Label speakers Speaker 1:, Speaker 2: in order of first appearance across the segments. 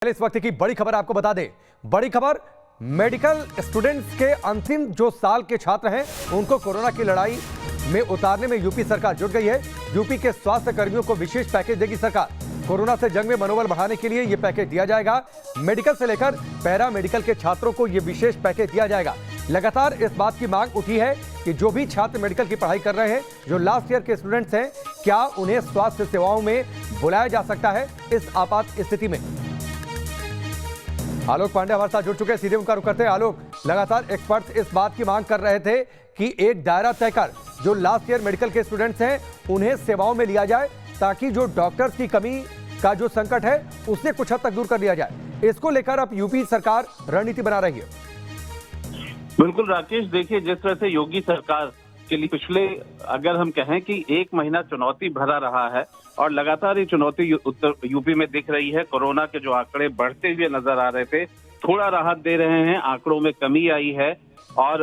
Speaker 1: इस वक्त की बड़ी खबर आपको बता दें। बड़ी खबर, मेडिकल स्टूडेंट्स के अंतिम जो साल के छात्र हैं उनको कोरोना की लड़ाई में उतारने में यूपी सरकार जुट गई है। यूपी के स्वास्थ्य कर्मियों को विशेष पैकेज देगी सरकार। कोरोना से जंग में मनोबल बढ़ाने के लिए यह पैकेज दिया जाएगा। मेडिकल से लेकर पैरा मेडिकल के छात्रों को यह विशेष पैकेज दिया जाएगा। लगातार इस बात की मांग उठी है कि जो भी छात्र मेडिकल की पढ़ाई कर रहे हैं, जो लास्ट ईयर के स्टूडेंट्स हैं, क्या उन्हें स्वास्थ्य सेवाओं में बुलाया जा सकता है इस आपात स्थिति में। आलोक पांडे हमारे साथ जुड़ चुके हैं, सीधे उनका रुख करते हैं। आलोक, लगातार एक्सपर्ट्स इस बात की मांग कर रहे थे कि एक दायरा तय कर जो लास्ट ईयर मेडिकल के स्टूडेंट्स हैं उन्हें सेवाओं में लिया जाए, ताकि जो डॉक्टर्स की कमी का जो संकट है उससे कुछ हद तक दूर कर लिया जाए। इसको लेकर अब यूपी सरकार रणनीति बना रही है।
Speaker 2: बिल्कुल राकेश, देखिए जिस तरह से योगी सरकार के लिए पिछले अगर हम कहें कि एक महीना चुनौती भरा रहा है और लगातार ये चुनौती उत्तर यूपी में दिख रही है। कोरोना के जो आंकड़े बढ़ते हुए नजर आ रहे थे, थोड़ा राहत दे रहे हैं, आंकड़ों में कमी आई है। और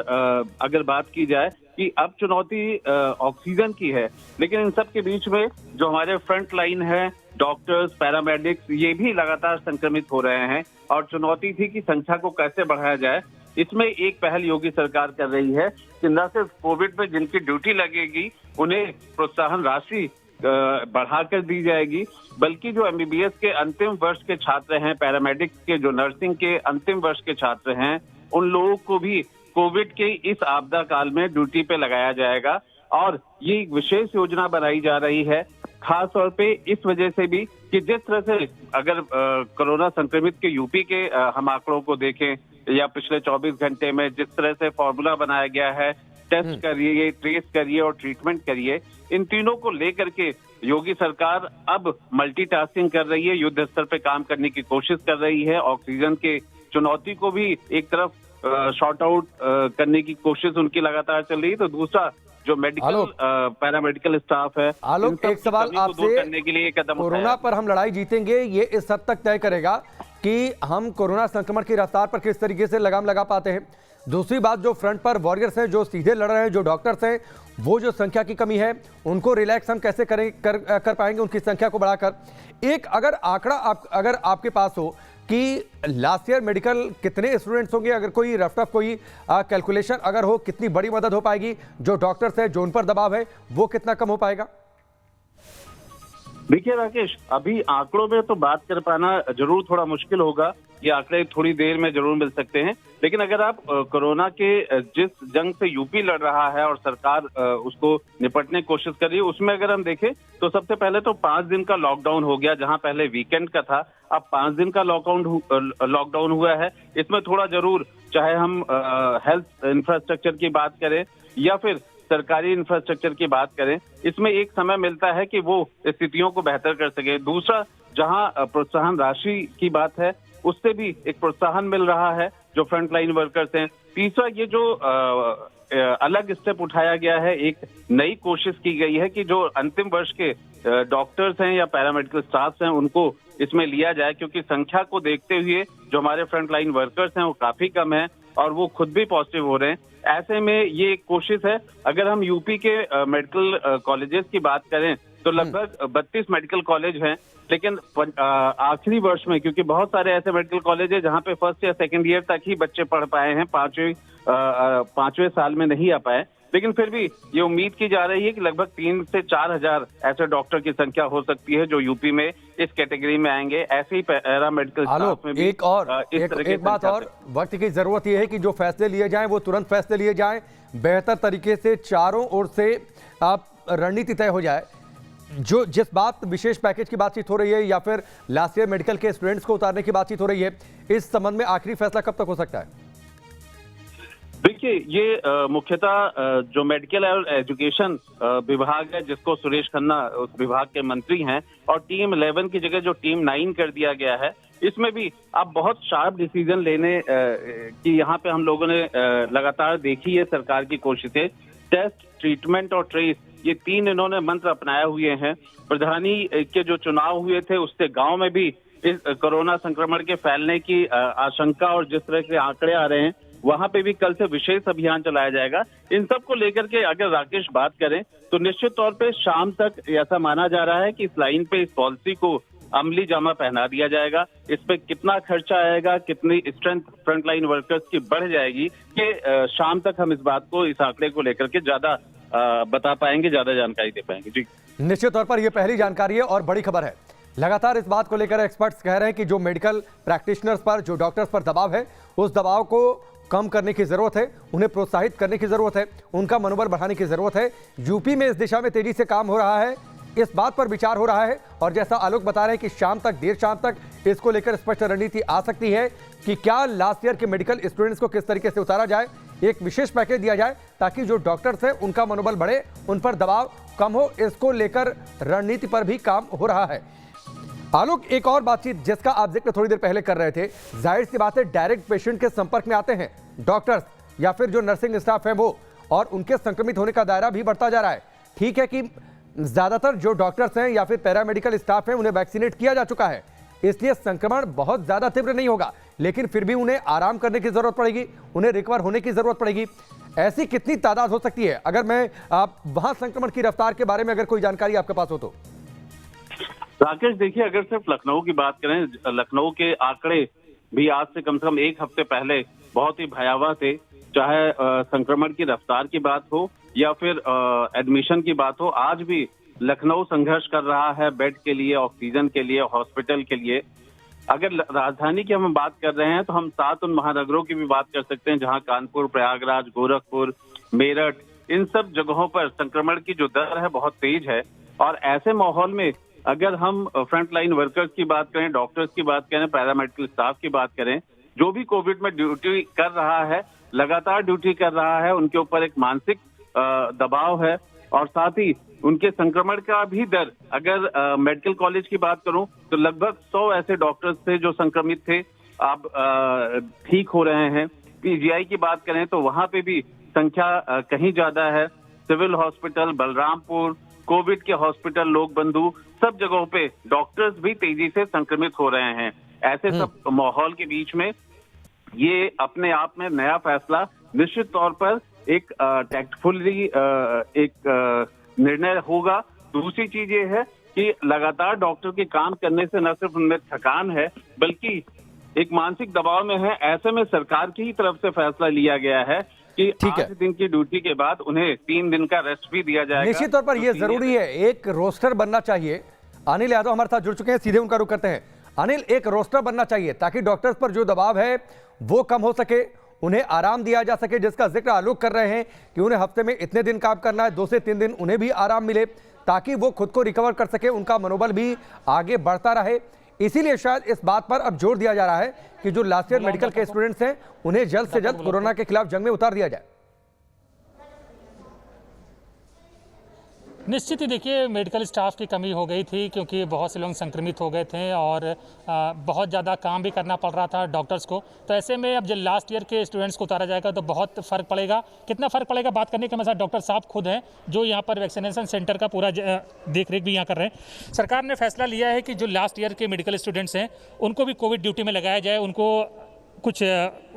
Speaker 2: अगर बात की जाए कि अब चुनौती ऑक्सीजन की है, लेकिन इन सब के बीच में जो हमारे फ्रंट लाइन है, डॉक्टर्स, पैरामेडिक्स, ये भी लगातार संक्रमित हो रहे हैं। और चुनौती थी कि संख्या को कैसे बढ़ाया जाए। इसमें एक पहल योगी सरकार कर रही है कि न सिर्फ कोविड में जिनकी ड्यूटी लगेगी उन्हें प्रोत्साहन राशि बढ़ाकर दी जाएगी, बल्कि जो एमबीबीएस के अंतिम वर्ष के छात्र हैं, पैरामेडिक्स के, जो नर्सिंग के अंतिम वर्ष के छात्र हैं, उन लोगों को भी कोविड के इस आपदा काल में ड्यूटी पे लगाया जाएगा। और ये एक विशेष योजना बनाई जा रही है, खास तौर पे इस वजह से भी कि जिस तरह से अगर कोरोना संक्रमित के यूपी के हम आंकड़ों को देखें या पिछले 24 घंटे में जिस तरह से फॉर्मूला बनाया गया है, टेस्ट करिए, ट्रेस करिए और ट्रीटमेंट करिए, इन तीनों को लेकर के योगी सरकार अब मल्टीटास्किंग कर रही है, युद्ध स्तर पे काम करने की कोशिश कर रही है। ऑक्सीजन के चुनौती को भी एक तरफ शॉर्ट आउट करने की कोशिश उनकी लगातार चल रही है, तो दूसरा जो मेडिकल पैरामेडिकल स्टाफ है,
Speaker 1: आलोक, एक सवाल आपसे
Speaker 2: करने के लिए कदम
Speaker 1: कोरोना पर हम लड़ाई जीतेंगे, ये इस हद तक तय करेगा कि हम कोरोना संक्रमण की रफ्तार पर किस तरीके से लगाम लगा पाते हैं। दूसरी बात, जो फ्रंट पर वॉरियर्स हैं, जो सीधे लड़ रहे हैं, जो डॉक्टर्स हैं, वो जो संख्या की कमी है उनको रिलैक्स हम कैसे कर पाएंगे उनकी संख्या को बढ़ाकर। एक अगर आंकड़ा अगर आपके पास हो कि लास्ट ईयर मेडिकल कितने स्टूडेंट्स होंगे, अगर कोई रफ कोई कैलकुलेशन अगर हो, कितनी बड़ी मदद हो पाएगी, जो डॉक्टर्स है, जो उन पर दबाव है, वो कितना कम हो पाएगा।
Speaker 2: देखिए राकेश, अभी आंकड़ों में तो बात कर पाना जरूर थोड़ा मुश्किल होगा, ये आंकड़े थोड़ी देर में जरूर मिल सकते हैं। लेकिन अगर आप कोरोना के जिस जंग से यूपी लड़ रहा है और सरकार उसको निपटने की कोशिश कर रही है, उसमें अगर हम देखें तो सबसे पहले तो 5 दिन का लॉकडाउन हो गया, जहां पहले वीकेंड का था, अब 5 दिन का लॉकडाउन हुआ है। इसमें थोड़ा जरूर, चाहे हम हेल्थ इंफ्रास्ट्रक्चर की बात करें या फिर सरकारी इंफ्रास्ट्रक्चर की बात करें, इसमें एक समय मिलता है कि वो स्थितियों को बेहतर कर सके। दूसरा, जहां प्रोत्साहन राशि की बात है, उससे भी एक प्रोत्साहन मिल रहा है जो फ्रंट लाइन वर्कर्स हैं। तीसरा, ये जो अलग स्टेप उठाया गया है, एक नई कोशिश की गई है कि जो अंतिम वर्ष के डॉक्टर्स हैं या पैरामेडिकल स्टाफ हैं उनको इसमें लिया जाए, क्योंकि संख्या को देखते हुए जो हमारे फ्रंट लाइन वर्कर्स हैं वो काफी कम है और वो खुद भी पॉजिटिव हो रहे हैं। ऐसे में ये एक कोशिश है। अगर हम यूपी के मेडिकल कॉलेजेस की बात करें तो लगभग 32 मेडिकल कॉलेज हैं, लेकिन आखिरी वर्ष में, क्योंकि बहुत सारे ऐसे मेडिकल कॉलेज हैं जहां पे फर्स्ट या सेकंड ईयर तक ही बच्चे पढ़ पाए हैं, पांचवें साल में नहीं आ पाए, लेकिन फिर भी ये उम्मीद की जा रही है कि लगभग 3 से 4 हजार ऐसे डॉक्टर की संख्या हो सकती है जो यूपी में इस कैटेगरी में आएंगे। ऐसे ही पैरामेडिकल स्टाफ में भी
Speaker 1: एक बात और, वक्त की जरूरत यह है कि जो फैसले लिए जाएं वो तुरंत फैसले लिए जाएं, बेहतर तरीके से चारों ओर से आप रणनीति तय हो जाए। जो जिस बात विशेष पैकेज की बातचीत हो रही है या फिर लास्ट ईयर मेडिकल के स्टूडेंट्स को उतारने की बातचीत हो रही है, इस संबंध में आखिरी फैसला कब तक हो सकता है।
Speaker 2: देखिए, ये मुख्यतः जो मेडिकल और एजुकेशन विभाग है, जिसको सुरेश खन्ना उस विभाग के मंत्री हैं, और टीम 11 की जगह जो टीम 9 कर दिया गया है, इसमें भी अब बहुत शार्प डिसीजन लेने की यहाँ पे हम लोगों ने लगातार देखी है सरकार की कोशिशें। टेस्ट, ट्रीटमेंट और ट्रेस, ये 3 इन्होंने मंत्र अपनाए हुए हैं। प्रधानी के जो चुनाव हुए थे उससे गांव में भी इस कोरोना संक्रमण के फैलने की आशंका और जिस तरह के आंकड़े आ रहे हैं, वहां पे भी कल से विशेष अभियान चलाया जाएगा। इन सब को लेकर के अगर राकेश बात करें तो निश्चित तौर पे शाम तक ऐसा माना जा रहा है कि इस लाइन पे, इस पॉलिसी को अमली जामा पहना दिया जाएगा। इस पे कितना खर्चा आएगा, कितनी स्ट्रेंथ फ्रंटलाइन वर्कर्स की बढ़ जाएगी, कि शाम तक हम इस बात को, इस आंकड़े को लेकर के ज्यादा बता पाएंगे, ज्यादा जानकारी दे पाएंगे। जी,
Speaker 1: निश्चित तौर पर यह पहली जानकारी है और बड़ी खबर है। लगातार इस बात को लेकर एक्सपर्ट्स कह रहे हैं कि जो मेडिकल प्रैक्टिशनर्स पर, जो डॉक्टर्स पर दबाव है, उस दबाव को कम करने की जरूरत है, उन्हें प्रोत्साहित करने की जरूरत है, उनका मनोबल बढ़ाने की जरूरत है। यूपी में इस दिशा में तेजी से काम हो रहा है, इस बात पर विचार हो रहा है। और जैसा आलोक बता रहे हैं कि शाम तक, देर शाम तक इसको लेकर स्पष्ट रणनीति आ सकती है कि क्या लास्ट ईयर के मेडिकल स्टूडेंट्स को किस तरीके से उतारा जाए, एक विशेष पैकेज दिया जाए ताकि जो डॉक्टर्स हैं उनका मनोबल बढ़े, उन पर दबाव कम हो। इसको लेकर रणनीति पर भी काम हो रहा है। आलोक, एक और बातचीत जिसका आप जिक्र थोड़ी देर पहले कर रहे थे, जाहिर सी बात है डायरेक्ट पेशेंट के संपर्क में आते हैं डॉक्टर्स या फिर जो नर्सिंग स्टाफ है वो, और उनके संक्रमित होने का दायरा भी बढ़ता जा रहा है। ठीक है कि ज्यादातर जो डॉक्टर्स हैं या फिर पैरामेडिकल स्टाफ हैं उन्हें वैक्सीनेट किया जा चुका है, इसलिए संक्रमण बहुत ज्यादा तीव्र नहीं होगा, लेकिन फिर भी उन्हें आराम करने की जरूरत पड़ेगी, उन्हें रिकवर होने की जरूरत पड़ेगी। ऐसी कितनी तादाद हो सकती है? अगर मैं वहां संक्रमण की रफ्तार के बारे में अगर कोई जानकारी आपके पास हो तो।
Speaker 2: राकेश, देखिए, अगर सिर्फ लखनऊ की बात करें, लखनऊ के आंकड़े भी आज से कम 1 हफ्ते पहले बहुत ही भयावह थे। चाहे संक्रमण की रफ्तार की बात हो या फिर एडमिशन की बात हो, आज भी लखनऊ संघर्ष कर रहा है बेड के लिए, ऑक्सीजन के लिए, हॉस्पिटल के लिए। अगर राजधानी की हम बात कर रहे हैं तो हम 7 उन महानगरों की भी बात कर सकते हैं जहां कानपुर, प्रयागराज, गोरखपुर, मेरठ, इन सब जगहों पर संक्रमण की जो दर है बहुत तेज है। और ऐसे माहौल में अगर हम फ्रंट लाइन वर्कर्स की बात करें, डॉक्टर्स की बात करें, पैरामेडिकल स्टाफ की बात करें, जो भी कोविड में ड्यूटी कर रहा है, लगातार ड्यूटी कर रहा है, उनके ऊपर एक मानसिक दबाव है। और साथ ही उनके संक्रमण का भी दर, अगर मेडिकल कॉलेज की बात करूं तो लगभग 100 ऐसे डॉक्टर्स थे जो संक्रमित थे, अब ठीक हो रहे हैं। पीजीआई की बात करें तो वहां पे भी संख्या कहीं ज्यादा है। सिविल हॉस्पिटल, बलरामपुर, कोविड के हॉस्पिटल, लोक बंधु, सब जगहों पे डॉक्टर्स भी तेजी से संक्रमित हो रहे हैं। ऐसे सब माहौल के बीच में ये अपने आप में नया फैसला निश्चित तौर पर एक टैक्टफुली एक निर्णय होगा। दूसरी चीज ये है कि लगातार डॉक्टर के काम करने से न सिर्फ उनमें थकान है बल्कि एक मानसिक दबाव में है। ऐसे में सरकार की ही तरफ से फैसला लिया गया है कि 8 दिन की ड्यूटी के बाद उन्हें 3 दिन का रेस्ट भी दिया जाएगा।
Speaker 1: निश्चित तौर पर यह जरूरी है, एक रोस्टर बनना चाहिए। अनिल यादव हमारे साथ जुड़ चुके हैं, सीधे उनका रुख करते हैं। अनिल, एक रोस्टर बनना चाहिए ताकि डॉक्टर्स पर जो दबाव है वो कम हो सके, उन्हें आराम दिया जा सके, जिसका जिक्र आलोक कर रहे हैं कि उन्हें हफ्ते में इतने दिन काम करना है, 2 से 3 दिन उन्हें भी आराम मिले ताकि वो खुद को रिकवर कर सके, उनका मनोबल भी आगे बढ़ता रहे। इसीलिए शायद इस बात पर अब जोर दिया जा रहा है कि जो लास्ट ईयर मेडिकल के स्टूडेंट्स हैं उन्हें जल्द से जल्द कोरोना के खिलाफ जंग में उतार दिया जाए।
Speaker 3: निश्चित ही देखिए, मेडिकल स्टाफ की कमी हो गई थी क्योंकि बहुत से लोग संक्रमित हो गए थे और बहुत ज़्यादा काम भी करना पड़ रहा था डॉक्टर्स को। तो ऐसे में अब जब लास्ट ईयर के स्टूडेंट्स को उतारा जाएगा तो बहुत फ़र्क पड़ेगा। कितना फ़र्क पड़ेगा बात करने के हमारे साथ डॉक्टर साहब खुद हैं जो यहाँ पर वैक्सीनेशन सेंटर का पूरा देख रेख भी यहाँ कर रहे हैं। सरकार ने फैसला लिया है कि जो लास्ट ईयर के मेडिकल स्टूडेंट्स हैं उनको भी कोविड ड्यूटी में लगाया जाए, उनको कुछ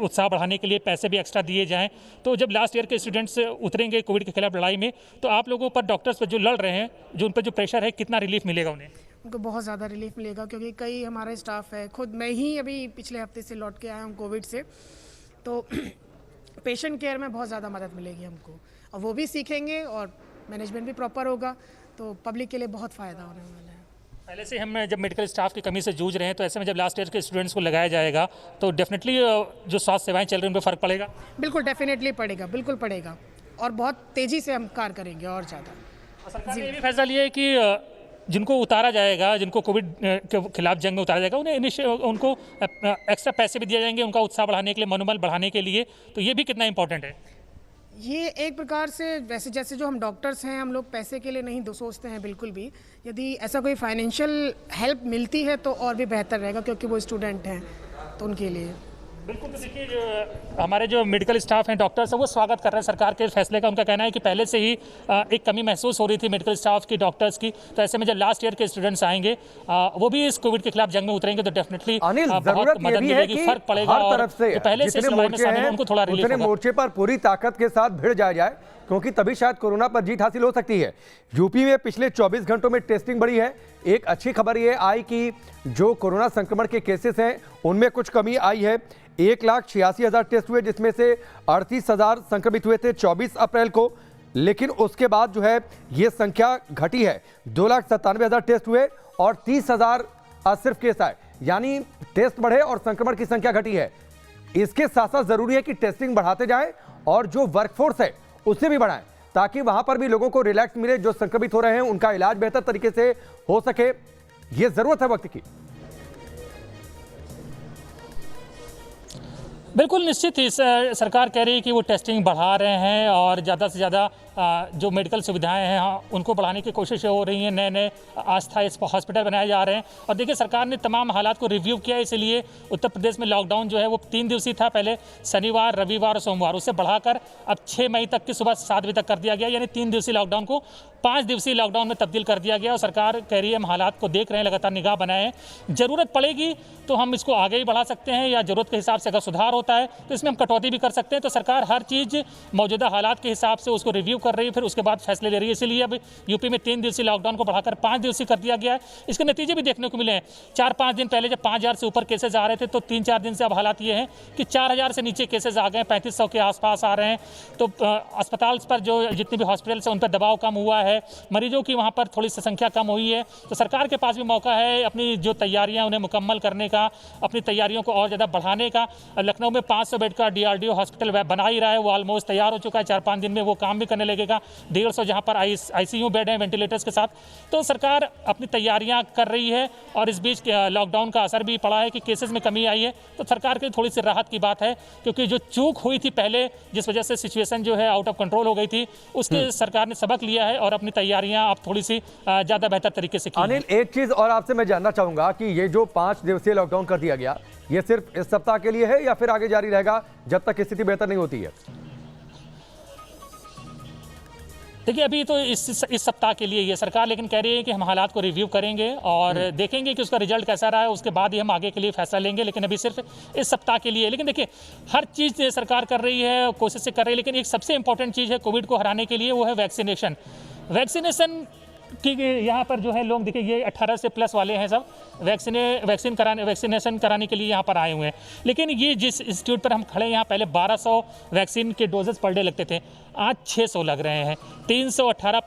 Speaker 3: उत्साह बढ़ाने के लिए पैसे भी एक्स्ट्रा दिए जाएं। तो जब लास्ट ईयर के स्टूडेंट्स उतरेंगे कोविड के खिलाफ लड़ाई में तो आप लोगों पर, डॉक्टर्स पर जो लड़ रहे हैं, जो उन पर जो प्रेशर है, कितना रिलीफ मिलेगा उन्हें?
Speaker 4: उनको बहुत ज़्यादा रिलीफ मिलेगा क्योंकि कई हमारे स्टाफ है, खुद मैं ही अभी पिछले हफ्ते से लौट के आया हूँ कोविड से, तो पेशेंट केयर में बहुत ज़्यादा मदद मिलेगी हमको और वो भी सीखेंगे और मैनेजमेंट भी प्रॉपर होगा, तो पब्लिक के लिए बहुत फ़ायदा होने वाला है।
Speaker 3: पहले से हम जब मेडिकल स्टाफ की कमी से जूझ रहे हैं तो ऐसे में जब लास्ट ईयर के स्टूडेंट्स को लगाया जाएगा तो डेफिनेटली जो स्वास्थ्य सेवाएं चल रही हैं उन पर फ़र्क पड़ेगा।
Speaker 4: बिल्कुल, डेफिनेटली पड़ेगा, बिल्कुल पड़ेगा और बहुत तेज़ी से हम कार्य करेंगे और ज़्यादा।
Speaker 3: सरकार ने ये भी फैसला लिया है कि जिनको उतारा जाएगा, जिनको कोविड के खिलाफ जंग में उतारा जाएगा, उनको एक्स्ट्रा पैसे भी दिए जाएंगे उनका उत्साह बढ़ाने के लिए, मनोबल बढ़ाने के लिए। तो ये भी कितना इंपॉर्टेंट है?
Speaker 4: ये एक प्रकार से वैसे जैसे जो हम डॉक्टर्स हैं हम लोग पैसे के लिए नहीं सोचते हैं बिल्कुल भी। यदि ऐसा कोई फाइनेंशियल हेल्प मिलती है तो और भी बेहतर रहेगा क्योंकि वो स्टूडेंट हैं तो उनके लिए।
Speaker 3: बिल्कुल। तो देखिए, जो हमारे जो मेडिकल स्टाफ हैं, डॉक्टर्स हैं, वो स्वागत कर रहे हैं सरकार के फैसले का। उनका कहना है कि पहले से ही एक कमी महसूस हो रही थी मेडिकल स्टाफ की, डॉक्टर्स की। तो ऐसे में जब लास्ट ईयर के स्टूडेंट्स आएंगे, वो भी इस कोविड के खिलाफ जंग में उतरेंगे, तो डेफिनेटली
Speaker 1: अनिल,
Speaker 3: बहुत
Speaker 1: जरूरत ये
Speaker 3: मदद
Speaker 1: भी है
Speaker 3: मिलेगी,
Speaker 1: कि
Speaker 3: फर्क पड़ेगा।
Speaker 1: हर
Speaker 3: और
Speaker 1: तरफ से
Speaker 3: जो पहले से इस
Speaker 1: जितने
Speaker 3: लड़ाई में
Speaker 1: मोर्चे
Speaker 3: शामिल हैं,
Speaker 1: हैं,
Speaker 3: उनको थोड़ा रिलीफ
Speaker 1: उतने
Speaker 3: होगा।
Speaker 1: मोर्चे पर पूरी ताकत के साथ भिड़ जाया जाए, क्योंकि तभी शायद कोरोना पर जीत हासिल हो सकती है। यूपी में पिछले 24 घंटों में टेस्टिंग बढ़ी है। एक अच्छी खबर ये आई कि जो कोरोना संक्रमण के केसेस हैं उनमें कुछ कमी आई है। 1,86,000 टेस्ट हुए, जिसमें से 38,000 संक्रमित हुए थे 24 अप्रैल को। लेकिन उसके बाद जो है ये संख्या घटी है, 2,97,000 टेस्ट हुए और 30,000 सिर्फ केस आए, यानी टेस्ट बढ़े और संक्रमण की संख्या घटी है। इसके साथ साथ जरूरी है कि टेस्टिंग बढ़ाते जाएं और जो वर्कफोर्स है उसे भी बढ़ाएं, ताकि वहां पर भी लोगों को रिलैक्स मिले। जो संक्रमित हो रहे हैं उनका इलाज बेहतर तरीके से हो सके, यह जरूरत है वक्त की।
Speaker 3: बिल्कुल निश्चित ही सरकार कह रही है कि वो टेस्टिंग बढ़ा रहे हैं और ज़्यादा से ज़्यादा जो मेडिकल सुविधाएं हैं उनको बढ़ाने की कोशिशें हो रही हैं। नए नए आस्था इस हॉस्पिटल बनाए जा रहे हैं। और देखिए, सरकार ने तमाम हालात को रिव्यू किया, इसलिए उत्तर प्रदेश में लॉकडाउन जो है वो 3 दिवसीय था पहले, शनिवार, रविवार और सोमवार। उससे बढ़ाकर अब 6 मई तक की सुबह 7 बजे तक कर दिया गया, यानी 3 दिवसीय लॉकडाउन को 5 दिवसीय लॉकडाउन में तब्दील कर दिया गया। और सरकार कह रही है हम हालात को देख रहे हैं, लगातार निगाह बनाए हैं, ज़रूरत पड़ेगी तो हम इसको आगे ही बढ़ा सकते हैं, या ज़रूरत के हिसाब से अगर सुधार होता है तो इसमें हम कटौती भी कर सकते हैं। तो सरकार हर चीज़ मौजूदा हालात के हिसाब से उसको रिव्यू कर रही है, फिर उसके बाद फैसले ले रही है। इसलिए अब यूपी में 3 दिवसीय लॉकडाउन को बढ़ाकर 5 दिवसीय कर दिया गया है। इसके नतीजे भी देखने को मिले हैं। 4-5 दिन पहले जब 5,000 से ऊपर केसेज आ रहे थे, तो 3-4 दिन से अब हालात ये हैं कि 4,000 से नीचे केसेज आ गए, 3500 के आसपास आ रहे हैं। तो अस्पताल पर जो जितने भी हॉस्पिटल्स हैं उन पर दबाव कम हुआ है, मरीजों की वहाँ पर थोड़ी सी संख्या कम हुई है। तो सरकार के पास भी मौका है अपनी जो तैयारियाँ उन्हें मुकम्मल करने का, अपनी तैयारियों को और ज़्यादा बढ़ाने का। लखनऊ में 500 बेड का DRDO हॉस्पिटल बना ही रहा है, वो ऑलमोस्ट तैयार हो चुका है। 4-5 दिन में वो काम भी करने लगेगा। 150 जहाँ पर ICU बेड हैं वेंटिलेटर्स के साथ। तो सरकार अपनी तैयारियां कर रही है और इस बीच लॉकडाउन का असर भी पड़ा है कि केसेस में कमी आई है। तो सरकार के लिए थोड़ी सी राहत की बात है, क्योंकि जो चूक हुई थी पहले, जिस वजह से सिचुएशन जो है आउट ऑफ कंट्रोल हो गई थी, उसके सरकार ने सबक लिया है और अपनी तैयारियां अब थोड़ी सी ज़्यादा बेहतर तरीके से की।
Speaker 1: अनिल, एक चीज़ और आपसे मैं जानना चाहूंगा कि ये जो 5 दिवसीय लॉकडाउन कर दिया गया, ये सिर्फ इस सप्ताह के लिए है या फिर आगे जारी रहेगा जब तक स्थिति बेहतर नहीं होती है?
Speaker 3: देखिए, अभी तो इस सप्ताह के लिए ये सरकार लेकिन कह रही है कि हम हालात को रिव्यू करेंगे और देखेंगे कि उसका रिजल्ट कैसा रहा है, उसके बाद ही हम आगे के लिए फैसला लेंगे। लेकिन अभी सिर्फ इस सप्ताह के लिए। लेकिन देखिए, हर चीज़ सरकार कर रही है, कोशिश से कर रही है, लेकिन एक सबसे इंपॉर्टेंट चीज़ है कोविड को हराने के लिए, वो है वैक्सीनेशन। वैक्सीनेशन कि यहाँ पर जो है लोग, देखिए ये 18 से प्लस वाले हैं, सब वैक्सीनेशन कराने के लिए यहाँ पर आए हुए हैं। लेकिन ये जिस इंस्टीट्यूट पर हम खड़े हैं, यहाँ पहले 1200 वैक्सीन के डोजेस पर डे लगते थे, आज 600 लग रहे हैं। 318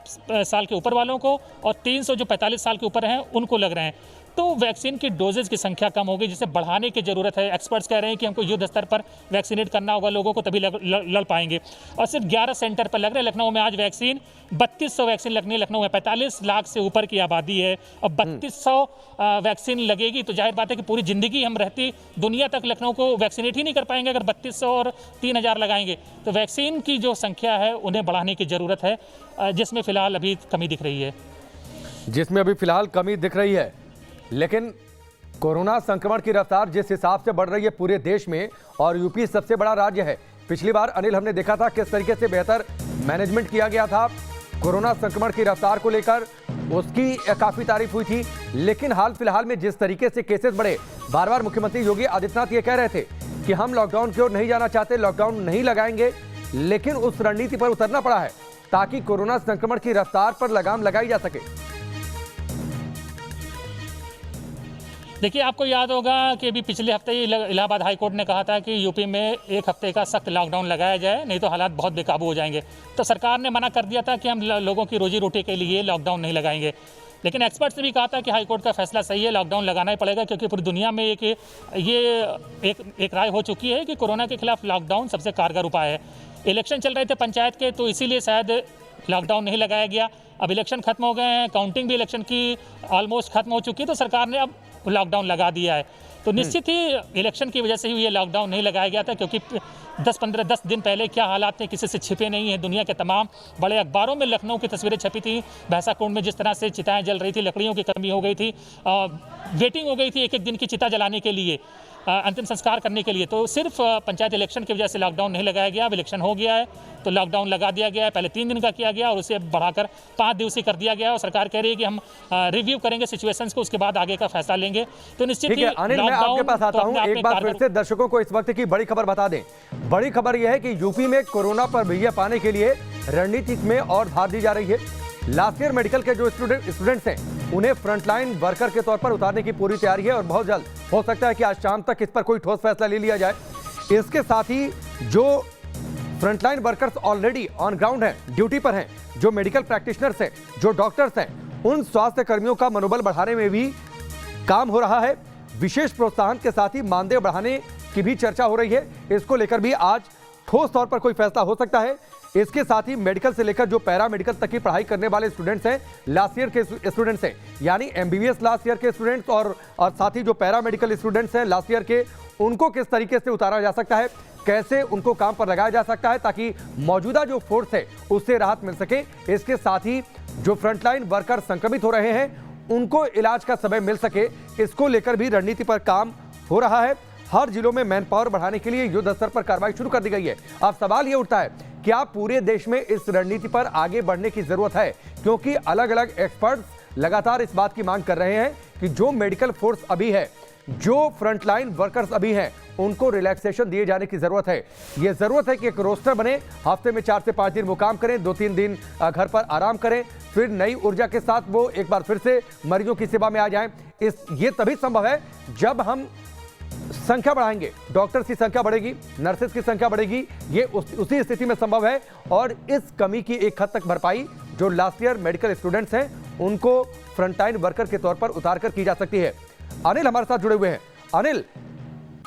Speaker 3: साल के ऊपर वालों को और 300 जो 45 साल के ऊपर हैं उनको लग रहे हैं। तो वैक्सीन की डोजेज की संख्या कम होगी, जिसे बढ़ाने की ज़रूरत है। एक्सपर्ट्स कह रहे हैं कि हमको युद्ध स्तर पर वैक्सीनेट करना होगा लोगों को, तभी लड़ पाएंगे। और सिर्फ 11 सेंटर पर लग रहे हैं। लखनऊ में आज वैक्सीन 3200 वैक्सीन लगनी है। लखनऊ में 45 लाख से ऊपर की आबादी है और 3200 वैक्सीन लगेगी। तो जाहिर बात है कि पूरी ज़िंदगी हम रहती दुनिया तक लखनऊ को वैक्सीनेट ही नहीं कर पाएंगे अगर 3200 और 3000 लगाएंगे। तो वैक्सीन की जो संख्या है उन्हें बढ़ाने की ज़रूरत है, जिसमें फ़िलहाल अभी कमी दिख रही है। लेकिन कोरोना संक्रमण की रफ्तार जिस हिसाब से बढ़ रही है पूरे देश में, और यूपी सबसे बड़ा राज्य है। पिछली बार अनिल हमने देखा था किस तरीके से बेहतर मैनेजमेंट किया गया था कोरोना संक्रमण की रफ्तार को लेकर, उसकी काफी तारीफ हुई थी। लेकिन हाल फिलहाल में जिस तरीके से केसेस बढ़े, बार बार मुख्यमंत्री योगी आदित्यनाथ ये कह रहे थे कि हम लॉकडाउन की ओर नहीं जाना चाहते, लॉकडाउन नहीं लगाएंगे। लेकिन उस रणनीति पर उतरना पड़ा है ताकि कोरोना संक्रमण की रफ्तार पर लगाम लगाई जा सके। देखिए, आपको याद होगा कि अभी पिछले हफ्ते ही इलाहाबाद हाई कोर्ट ने कहा था कि यूपी में 1 हफ्ते का सख्त लॉकडाउन लगाया जाए, नहीं तो हालात बहुत बेकाबू हो जाएंगे। तो सरकार ने मना कर दिया था कि हम लोगों की रोजी रोटी के लिए लॉकडाउन नहीं लगाएंगे। लेकिन एक्सपर्ट्स ने भी कहा था कि हाई कोर्ट का फैसला सही है, लॉकडाउन लगाना ही पड़ेगा, क्योंकि पूरी दुनिया में एक राय हो चुकी है कि कोरोना के खिलाफ लॉकडाउन सबसे कारगर उपाय है। इलेक्शन चल रहे थे पंचायत के, तो इसीलिए शायद लॉकडाउन नहीं लगाया गया। अब इलेक्शन खत्म हो गए हैं, काउंटिंग भी इलेक्शन की ऑलमोस्ट खत्म हो चुकी है, तो सरकार ने अब लॉकडाउन लगा दिया है। तो निश्चित ही इलेक्शन की वजह से ही ये लॉकडाउन नहीं लगाया गया था, क्योंकि 10 दिन पहले क्या हालात थे किसी से छिपे नहीं हैं। दुनिया के तमाम बड़े अखबारों में लखनऊ की तस्वीरें छपी थी। भैंसा कुंड में जिस तरह से चिताएं जल रही थी, लकड़ियों की कमी हो गई थी, वेटिंग हो गई थी एक एक दिन की चिता जलाने के लिए। अंतिम संस्कार करने के लिए। तो सिर्फ पंचायत इलेक्शन की वजह से लॉकडाउन नहीं लगाया गया। अब इलेक्शन हो गया है तो लॉकडाउन लगा दिया गया है। पहले 3 दिन का किया गया और उसे बढ़ाकर 5 दिवसीय कर दिया गया और सरकार कह रही है कि हम रिव्यू करेंगे सिचुएशंस को, उसके बाद आगे का फैसला लेंगे। तो निश्चित
Speaker 1: ठीक है अनिल, मैं आपके पास आता हूं। एक बार फिर से दर्शकों को इस वक्त की बड़ी खबर बता दें। बड़ी खबर यह है कि यूपी में कोरोना पर विजय पाने के लिए रणनीति में और धार दी जा रही है। लास्ट ईयर मेडिकल के जो स्टूडेंट्स हैं उन्हें फ्रंटलाइन वर्कर के तौर पर उतारने की पूरी तैयारी है और बहुत जल्द हो सकता है कि आज शाम तक इस पर कोई ठोस फैसला ले लिया जाए। इसके साथ ही जो frontline workers already on ground हैं, ड्यूटी पर हैं, जो मेडिकल प्रैक्टिशनर्स हैं, जो डॉक्टर्स हैं, उन स्वास्थ्य कर्मियों का मनोबल बढ़ाने में भी काम हो रहा है। विशेष प्रोत्साहन के साथ ही मानदेय बढ़ाने की भी चर्चा हो रही है। इसको लेकर भी आज ठोस तौर पर कोई फैसला हो सकता है। इसके साथ ही मेडिकल से लेकर जो पैरा मेडिकल तक की पढ़ाई करने वाले स्टूडेंट्स हैं, लास्ट ईयर के स्टूडेंट्स हैं, यानी एमबीबीएस लास्ट ईयर के स्टूडेंट्स और साथ ही जो पैरा मेडिकल स्टूडेंट्स हैं लास्ट ईयर के, उनको किस तरीके से उतारा जा सकता है, कैसे उनको काम पर लगाया जा सकता है ताकि मौजूदा जो फोर्स है उससे राहत मिल सके। इसके साथ ही जो फ्रंटलाइन वर्कर संक्रमित हो रहे हैं उनको इलाज का समय मिल सके, इसको लेकर भी रणनीति पर काम हो रहा है। हर जिलों में मैन पावर बढ़ाने के लिए युद्ध स्तर पर कार्रवाई शुरू कर दी गई है। अब सवाल यह उठता है, क्या पूरे देश में इस रणनीति पर आगे बढ़ने की जरूरत है? क्योंकि अलग अलग एक्सपर्ट्स लगातार इस बात की मांग कर रहे हैं कि जो मेडिकल फोर्स अभी है, जो फ्रंटलाइन वर्कर्स अभी हैं, उनको रिलैक्सेशन दिए जाने की जरूरत है। यह जरूरत है कि एक रोस्टर बने, हफ्ते में 4 से 5 दिन वो काम करें, 2-3 दिन घर पर आराम करें, फिर नई ऊर्जा के साथ वो एक बार फिर से मरीजों की सेवा में आ जाएं। ये तभी संभव है जब हम संख्या बढ़ाएंगे, डॉक्टर्स की संख्या बढ़ेगी, नर्सेस की संख्या बढ़ेगी। ये उसी स्थिति में संभव है और इस कमी की एक हद तक भरपाई जो लास्ट ईयर मेडिकल स्टूडेंट्स हैं उनको फ्रंटलाइन वर्कर के तौर पर उतार कर की जा सकती है। अनिल हमारे साथ जुड़े हुए हैं। अनिल,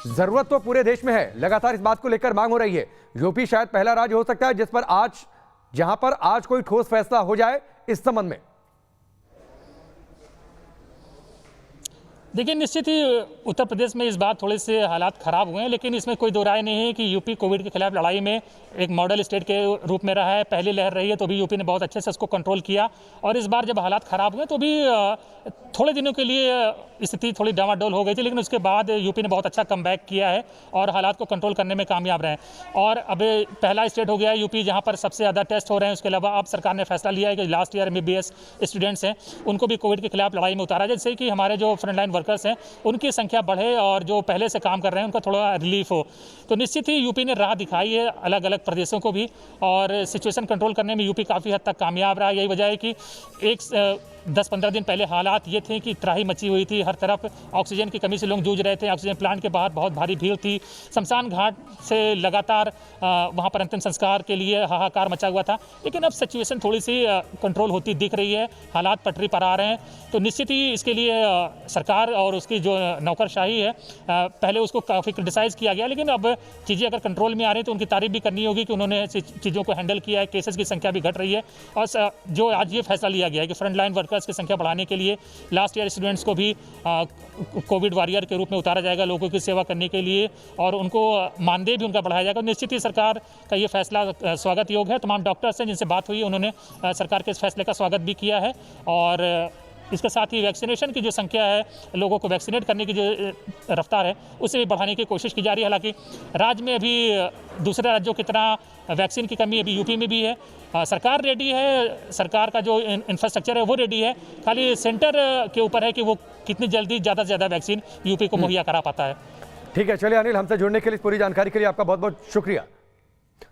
Speaker 1: जरूरत तो पूरे देश में है, लगातार इस बात को लेकर मांग हो रही है। यूपी शायद पहला राज्य हो सकता है जिस पर जहां पर आज कोई ठोस फैसला हो जाए इस संबंध में।
Speaker 3: देखिए, निश्चित ही उत्तर प्रदेश में इस बार थोड़े से हालात खराब हुए हैं, लेकिन इसमें कोई दो राय नहीं है कि यूपी कोविड के खिलाफ लड़ाई में एक मॉडल स्टेट के रूप में रहा है। पहली लहर रही है तो भी यूपी ने बहुत अच्छे से उसको कंट्रोल किया और इस बार जब हालात खराब हुए तो भी थोड़े दिनों के लिए स्थिति थोड़ी डामाडोल हो गई थी, लेकिन उसके बाद यूपी ने बहुत अच्छा कमबैक किया है और हालात को कंट्रोल करने में कामयाब रहे। और अब पहला स्टेट हो गया है यूपी जहाँ पर सबसे ज़्यादा टेस्ट हो रहे हैं। उसके अलावा अब सरकार ने फैसला लिया है कि लास्ट ईयर एमबीबीएस स्टूडेंट्स हैं उनको भी कोविड के खिलाफ लड़ाई में उतारा, जिससे कि हमारे जो फ्रंटलाइन वर्कर्स हैं उनकी संख्या बढ़े और जो पहले से काम कर रहे हैं उनका थोड़ा रिलीफ हो। तो निश्चित ही यूपी ने राह दिखाई है अलग अलग प्रदेशों को भी और सिचुएशन कंट्रोल करने में यूपी काफ़ी हद तक कामयाब रहा। यही वजह है कि 10-15 दिन पहले हालात ये थे कि त्राही मची हुई थी, हर तरफ ऑक्सीजन की कमी से लोग जूझ रहे थे, ऑक्सीजन प्लांट के बाहर बहुत भारी भीड़ थी, शमशान घाट से लगातार वहाँ पर अंतिम संस्कार के लिए हाहाकार मचा हुआ था। लेकिन अब सिचुएशन थोड़ी सी कंट्रोल होती दिख रही है, हालात पटरी पर आ रहे हैं। तो निश्चित ही इसके लिए सरकार और उसकी जो नौकरशाही है, पहले उसको काफ़ी क्रिटिसाइज़ किया गया, लेकिन अब चीज़ें अगर कंट्रोल में आ रही हैं तो उनकी तारीफ भी करनी होगी कि उन्होंने चीज़ों को हैंडल किया है। केसेस की संख्या भी घट रही है और जो आज ये फैसला लिया गया है कि फ्रंटलाइन वर्कर्स की संख्या बढ़ाने के लिए लास्ट ईयर स्टूडेंट्स को भी कोविड वॉरियर के रूप में उतारा जाएगा, लोगों की सेवा करने के लिए, और उनको मानदेय भी उनका बढ़ाया जाएगा। निश्चित ही सरकार का ये फैसला स्वागत योग्य है। तमाम डॉक्टर्स हैं जिनसे बात हुई, उन्होंने सरकार के इस फैसले का स्वागत भी किया है और इसके साथ ही वैक्सीनेशन की जो संख्या है, लोगों को वैक्सीनेट करने की जो रफ्तार है, उसे भी बढ़ाने की कोशिश की जा रही है। हालांकि राज्य में अभी दूसरे राज्यों की तरह वैक्सीन की कमी अभी यूपी में भी है। सरकार रेडी है, सरकार का जो इंफ्रास्ट्रक्चर है वो रेडी है, खाली सेंटर के ऊपर है कि वो कितनी जल्दी ज़्यादा से ज़्यादा वैक्सीन यूपी को मुहैया करा पाता है।
Speaker 1: ठीक है, चलिए अनिल, हमसे जुड़ने के लिए, पूरी जानकारी के लिए आपका बहुत बहुत शुक्रिया।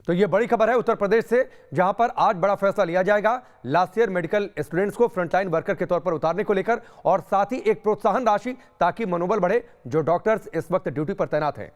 Speaker 1: तो ये बड़ी खबर है उत्तर प्रदेश से, जहां पर आज बड़ा फैसला लिया जाएगा लास्ट ईयर मेडिकल स्टूडेंट्स को फ्रंटलाइन वर्कर के तौर पर उतारने को लेकर, और साथ ही एक प्रोत्साहन राशि ताकि मनोबल बढ़े जो डॉक्टर्स इस वक्त ड्यूटी पर तैनात हैं।